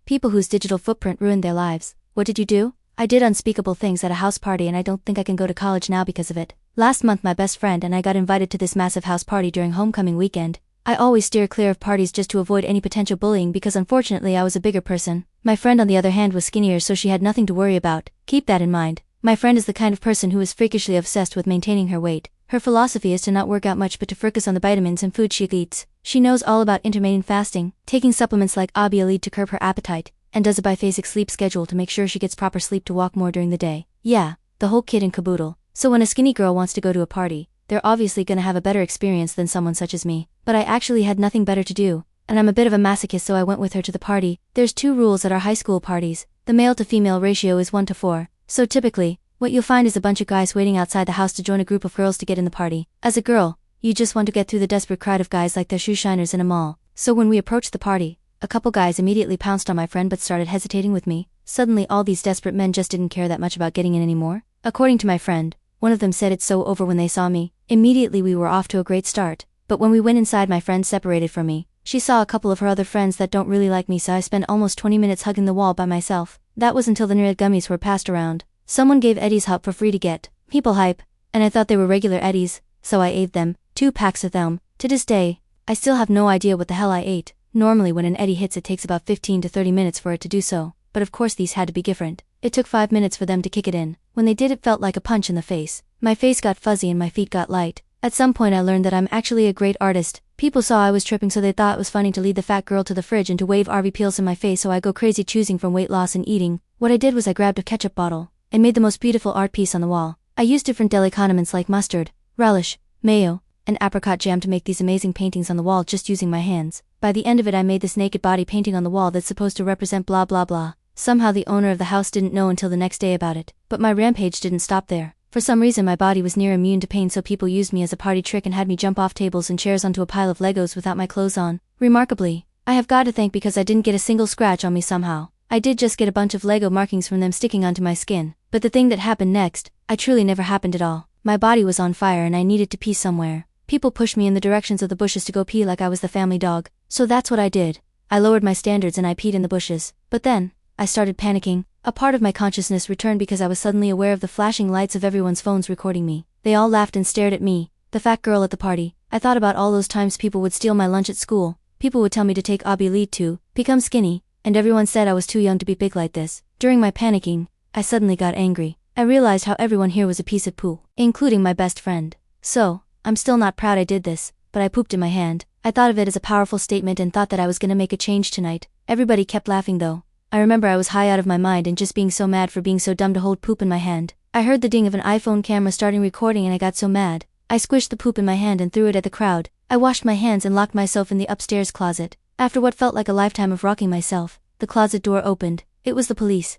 People whose digital footprint ruined their lives. What did you do? I did unspeakable things at a house party and I don't think I can go to college now because of it. Last month my best friend and I got invited to this massive house party during homecoming weekend. I always steer clear of parties just to avoid any potential bullying because unfortunately I was a bigger person. My friend on the other hand was skinnier, so she had nothing to worry about. Keep that in mind. My friend is the kind of person who is freakishly obsessed with maintaining her weight. Her philosophy is to not work out much but to focus on the vitamins and food she eats. She knows all about intermittent fasting, taking supplements like Abialide to curb her appetite, and does a biphasic sleep schedule to make sure she gets proper sleep to walk more during the day. Yeah, the whole kit and caboodle. So when a skinny girl wants to go to a party, they're obviously gonna have a better experience than someone such as me. But I actually had nothing better to do, and I'm a bit of a masochist, so I went with her to the party. There's 2 rules at our high school parties. The male to female ratio is 1:4. So typically, what you'll find is a bunch of guys waiting outside the house to join a group of girls to get in the party. As a girl, you just want to get through the desperate crowd of guys like they're shoe shiners in a mall. So when we approached the party, a couple guys immediately pounced on my friend but started hesitating with me. Suddenly all these desperate men just didn't care that much about getting in anymore. According to my friend, one of them said it's so over when they saw me. Immediately we were off to a great start, but when we went inside my friend separated from me. She saw a couple of her other friends that don't really like me, so I spent almost 20 minutes hugging the wall by myself. That was until the Nerd gummies were passed around. Someone gave Eddie's Hut for free to get people hype, and I thought they were regular Eddies, so I ate them, 2 packs of them. To this day, I still have no idea what the hell I ate. Normally when an Eddie hits it takes about 15 to 30 minutes for it to do so, but of course these had to be different. It took 5 minutes for them to kick it in. When they did, it felt like a punch in the face. My face got fuzzy and my feet got light. At some point I learned that I'm actually a great artist. People saw I was tripping, so they thought it was funny to lead the fat girl to the fridge and to wave RV peels in my face, so I go crazy choosing from weight loss and eating. What I did was I grabbed a ketchup bottle and made the most beautiful art piece on the wall. I used different deli condiments like mustard, relish, mayo, and apricot jam to make these amazing paintings on the wall just using my hands. By the end of it I made this naked body painting on the wall that's supposed to represent blah blah blah. Somehow the owner of the house didn't know until the next day about it. But my rampage didn't stop there. For some reason my body was near immune to pain, so people used me as a party trick and had me jump off tables and chairs onto a pile of Legos without my clothes on. Remarkably, I have God to thank because I didn't get a single scratch on me somehow. I did just get a bunch of Lego markings from them sticking onto my skin. But the thing that happened next, I truly never happened at all. My body was on fire and I needed to pee somewhere. People pushed me in the directions of the bushes to go pee like I was the family dog. So that's what I did. I lowered my standards and I peed in the bushes. But then, I started panicking. A part of my consciousness returned because I was suddenly aware of the flashing lights of everyone's phones recording me. They all laughed and stared at me, the fat girl at the party. I thought about all those times people would steal my lunch at school. People would tell me to take Abialide to become skinny, and everyone said I was too young to be big like this. During my panicking, I suddenly got angry. I realized how everyone here was a piece of poo, including my best friend. So, I'm still not proud I did this, but I pooped in my hand. I thought of it as a powerful statement and thought that I was gonna make a change tonight. Everybody kept laughing though. I remember I was high out of my mind and just being so mad for being so dumb to hold poop in my hand. I heard the ding of an iPhone camera starting recording and I got so mad. I squished the poop in my hand and threw it at the crowd. I washed my hands and locked myself in the upstairs closet. After what felt like a lifetime of rocking myself, the closet door opened. It was the police.